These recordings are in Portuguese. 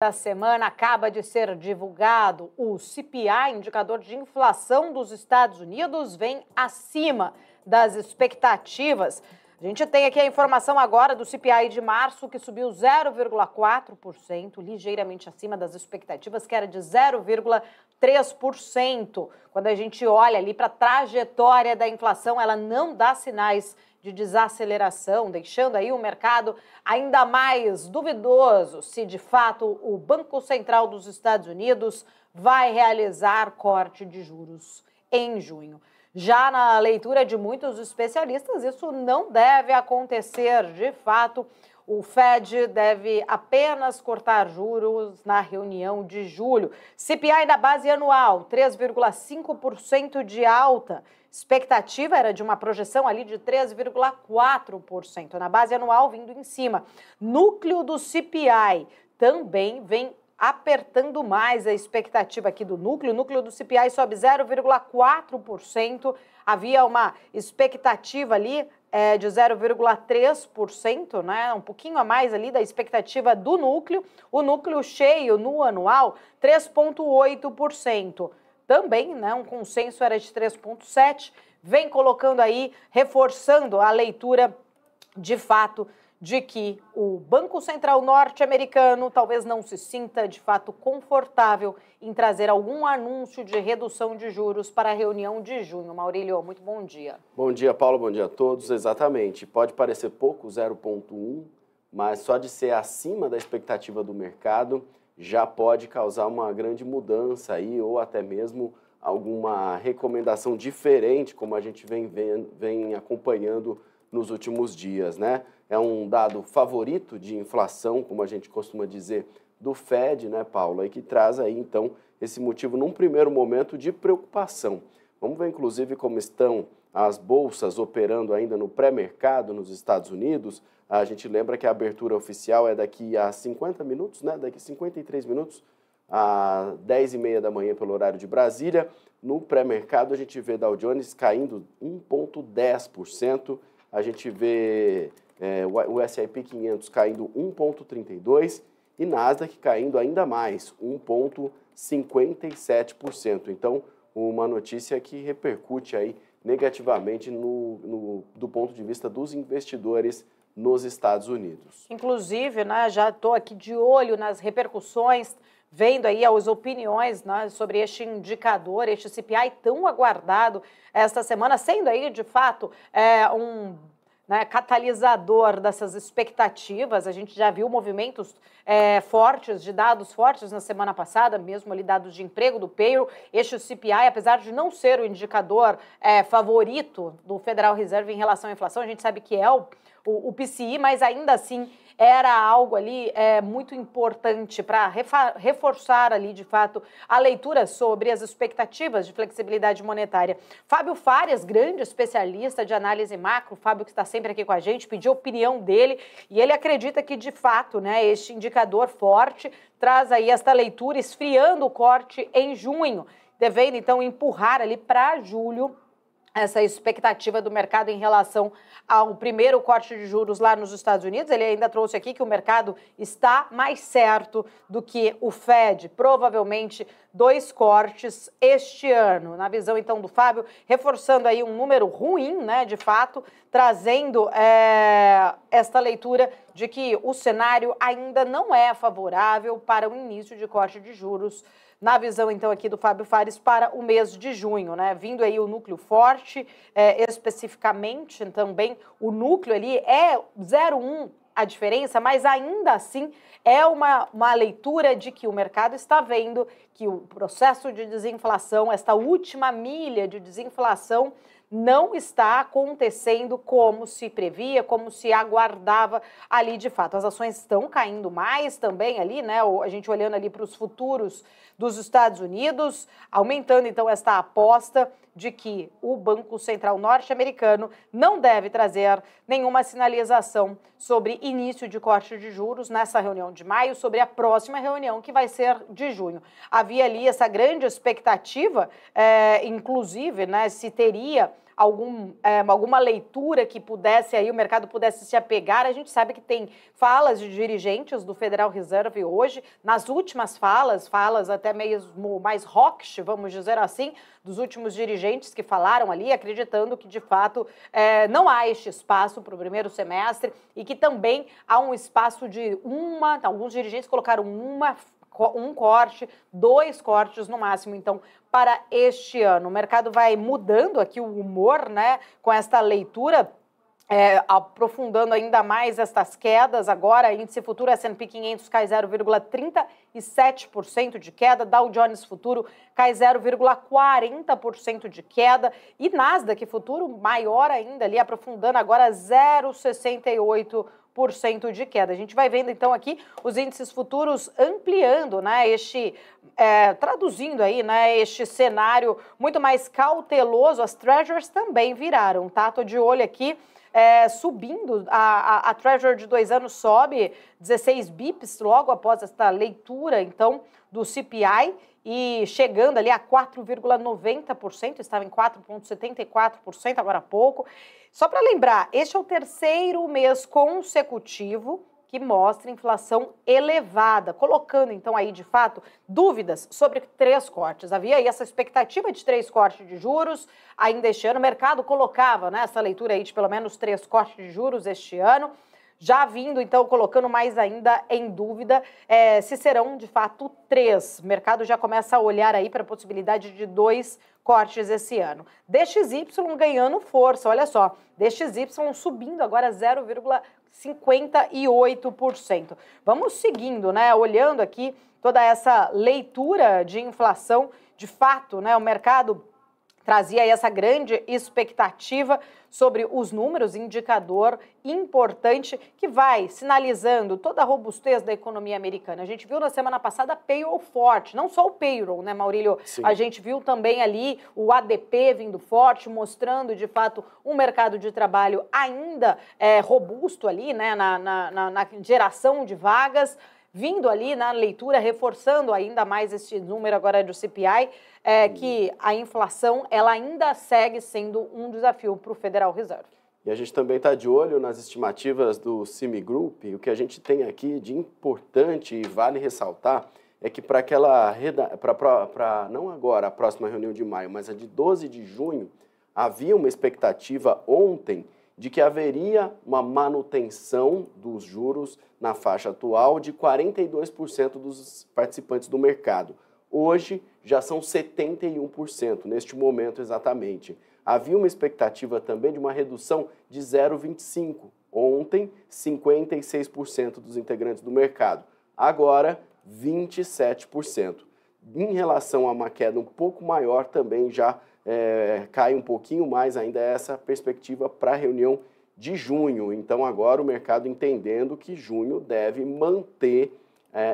Da semana acaba de ser divulgado o CPI, indicador de inflação dos Estados Unidos, vem acima das expectativas. A gente tem aqui a informação agora do CPI de março, que subiu 0,4%, ligeiramente acima das expectativas, que era de 0,3%. Quando a gente olha ali para a trajetória da inflação, ela não dá sinais de desaceleração, deixando aí o mercado ainda mais duvidoso se de fato o Banco Central dos Estados Unidos vai realizar corte de juros em junho. Já na leitura de muitos especialistas, isso não deve acontecer. De fato, o Fed deve apenas cortar juros na reunião de julho. CPI da base anual, 3,5% de alta. Expectativa era de uma projeção ali de 3,4%. Na base anual, vindo em cima. Núcleo do CPI também vem apertando mais a expectativa aqui do núcleo. O núcleo do CPI sobe 0,4%. Havia uma expectativa ali de 0,3%, né? Um pouquinho a mais ali da expectativa do núcleo. O núcleo cheio no anual, 3,8%. Também, né, um consenso era de 3,7%. Vem colocando aí, reforçando a leitura de fato de que o Banco Central norte-americano talvez não se sinta de fato confortável em trazer algum anúncio de redução de juros para a reunião de junho. Maurílio, muito bom dia. Bom dia, Paulo, bom dia a todos. Exatamente, pode parecer pouco, 0,1, mas só de ser acima da expectativa do mercado já pode causar uma grande mudança aí, ou até mesmo alguma recomendação diferente, como a gente vem acompanhando nos últimos dias, né? É um dado favorito de inflação, como a gente costuma dizer, do Fed, né, Paulo? E que traz aí, então, esse motivo, num primeiro momento, de preocupação. Vamos ver, inclusive, como estão as bolsas operando ainda no pré-mercado nos Estados Unidos. A gente lembra que a abertura oficial é daqui a 50 minutos, né? Daqui a 53 minutos, às 10h30 da manhã, pelo horário de Brasília. No pré-mercado, a gente vê Dow Jones caindo 1,10%. A gente vê o S&P 500 caindo 1,32% e Nasdaq caindo ainda mais, 1,57%. Então, uma notícia que repercute aí negativamente do ponto de vista dos investidores nos Estados Unidos. Inclusive, né, já estou aqui de olho nas repercussões, vendo aí as opiniões, né, sobre este indicador, este CPI tão aguardado esta semana, sendo aí, de fato, catalisador dessas expectativas. A gente já viu movimentos fortes, de dados fortes na semana passada, mesmo ali dados de emprego do payroll. Este CPI, apesar de não ser o indicador favorito do Federal Reserve em relação à inflação, a gente sabe que é o PCI, mas ainda assim era algo ali muito importante para reforçar ali, de fato, a leitura sobre as expectativas de flexibilidade monetária. Fábio Farias, grande especialista de análise macro, Fábio que está sempre aqui com a gente, pediu a opinião dele e ele acredita que, de fato, né, este indicador forte traz aí esta leitura esfriando o corte em junho, devendo, então, empurrar ali para julho essa expectativa do mercado em relação ao primeiro corte de juros lá nos Estados Unidos. Ele ainda trouxe aqui que o mercado está mais certo do que o Fed, provavelmente 2 cortes este ano. Na visão, então, do Fábio, reforçando aí um número ruim, né, de fato, trazendo esta leitura de que o cenário ainda não é favorável para o início de corte de juros, na visão, então, aqui do Fábio Fares, para o mês de junho, né? Vindo aí o núcleo forte, especificamente também o núcleo ali é 0,1 a diferença, mas ainda assim é uma leitura de que o mercado está vendo que o processo de desinflação, esta última milha de desinflação, não está acontecendo como se previa, como se aguardava ali de fato. As ações estão caindo mais também ali, né? A gente olhando ali para os futuros dos Estados Unidos, aumentando então esta aposta de que o Banco Central norte-americano não deve trazer nenhuma sinalização sobre início de corte de juros nessa reunião de maio, sobre a próxima reunião que vai ser de junho. Havia ali essa grande expectativa, inclusive, né, se teria alguma leitura que pudesse aí, o mercado pudesse se apegar. A gente sabe que tem falas de dirigentes do Federal Reserve hoje, nas últimas falas até mesmo mais hawkish, vamos dizer assim, dos últimos dirigentes que falaram ali, acreditando que, de fato, não há este espaço para o primeiro semestre e que também há um espaço de alguns dirigentes colocaram um corte, 2 cortes no máximo, então, para este ano. O mercado vai mudando aqui o humor, né, com esta leitura, aprofundando ainda mais estas quedas. Agora, índice futuro S&P 500 cai 0,37% de queda, Dow Jones futuro cai 0,40% de queda e Nasdaq futuro maior ainda ali, aprofundando agora 0,68% de queda. A gente vai vendo então aqui os índices futuros ampliando, né, traduzindo aí, né, este cenário muito mais cauteloso. As Treasuries também viraram, tá? Tô de olho aqui. Subindo, a Treasury de 2 anos sobe 16 bips logo após esta leitura, então, do CPI e chegando ali a 4,90%, estava em 4,74% agora há pouco. Só para lembrar, este é o 3º mês consecutivo que mostra inflação elevada, colocando então aí de fato dúvidas sobre 3 cortes. Havia aí essa expectativa de 3 cortes de juros ainda este ano, o mercado colocava, né, essa leitura aí de pelo menos 3 cortes de juros este ano, já vindo então colocando mais ainda em dúvida se serão de fato 3. O mercado já começa a olhar aí para a possibilidade de 2 cortes esse ano. DXY ganhando força, olha só, DXY subindo agora 0,58%. Vamos seguindo, né, olhando aqui toda essa leitura de inflação, de fato, né, o mercado trazia aí essa grande expectativa sobre os números, indicador importante que vai sinalizando toda a robustez da economia americana. A gente viu na semana passada payroll forte, não só o payroll, né, Maurílio? Sim. A gente viu também ali o ADP vindo forte, mostrando de fato um mercado de trabalho ainda robusto ali, né, na geração de vagas, vindo ali na leitura, reforçando ainda mais esse número agora do CPI, que a inflação ela ainda segue sendo um desafio para o Federal Reserve. E a gente também está de olho nas estimativas do CME Group. O que a gente tem aqui de importante e vale ressaltar é que para não agora a próxima reunião de maio, mas a de 12 de junho, havia uma expectativa ontem de que haveria uma manutenção dos juros na faixa atual de 42% dos participantes do mercado. Hoje já são 71%, neste momento exatamente. Havia uma expectativa também de uma redução de 0,25%. Ontem, 56% dos integrantes do mercado. Agora, 27%. Em relação a uma queda um pouco maior, também já cai um pouquinho mais ainda essa perspectiva para a reunião de junho. Então, agora o mercado entendendo que junho deve manter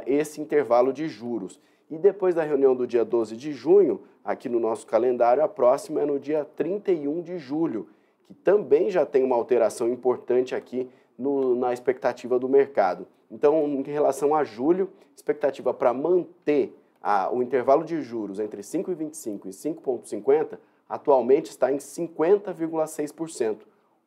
esse intervalo de juros. E depois da reunião do dia 12 de junho, aqui no nosso calendário, a próxima é no dia 31 de julho, que também já tem uma alteração importante aqui na expectativa do mercado. Então, em relação a julho, expectativa para manter o intervalo de juros entre 5,25% e 5,50% atualmente está em 50,6%.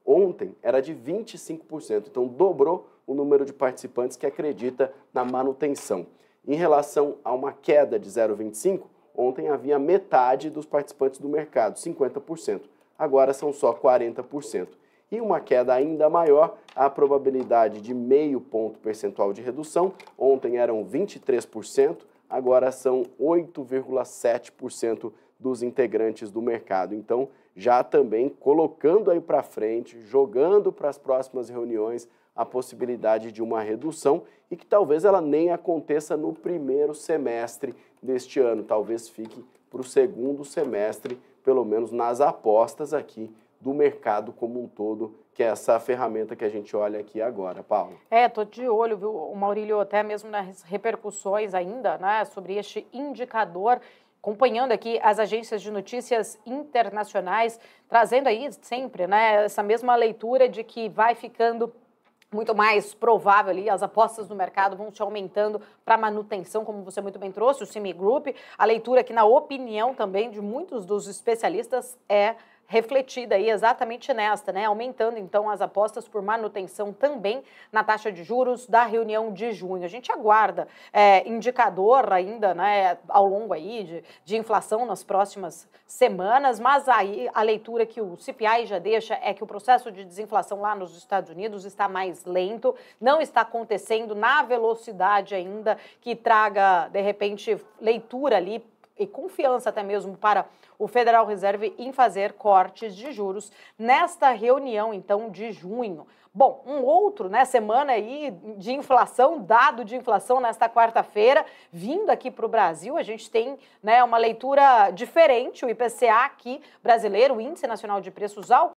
Ontem era de 25%, então dobrou o número de participantes que acredita na manutenção. Em relação a uma queda de 0,25%, ontem havia metade dos participantes do mercado, 50%. Agora são só 40%. E uma queda ainda maior, a probabilidade de meio ponto percentual de redução, ontem eram 23%, agora são 8,7% dos integrantes do mercado. Então, já também colocando aí para frente, jogando para as próximas reuniões a possibilidade de uma redução e que talvez ela nem aconteça no primeiro semestre deste ano, talvez fique para o segundo semestre, pelo menos nas apostas aqui do mercado como um todo, que é essa ferramenta que a gente olha aqui agora, Paulo. Tô de olho, viu, o Maurílio, até mesmo nas repercussões ainda, né, sobre este indicador, acompanhando aqui as agências de notícias internacionais, trazendo aí sempre, né, essa mesma leitura de que vai ficando muito mais provável ali, as apostas do mercado vão se aumentando para manutenção, como você muito bem trouxe, o CME Group. A leitura que, na opinião também de muitos dos especialistas, é refletida aí exatamente nesta, né? Aumentando então as apostas por manutenção também na taxa de juros da reunião de junho. A gente aguarda indicador ainda, né, ao longo aí de inflação nas próximas semanas, mas aí a leitura que o CPI já deixa é que o processo de desinflação lá nos Estados Unidos está mais lento, não está acontecendo na velocidade ainda que traga, de repente, leitura ali e confiança até mesmo para o Federal Reserve em fazer cortes de juros nesta reunião, então, de junho. Bom, um outro, né, semana aí de inflação, dado de inflação nesta quarta-feira, vindo aqui para o Brasil, a gente tem, né, uma leitura diferente, o IPCA aqui brasileiro, o Índice Nacional de Preços ao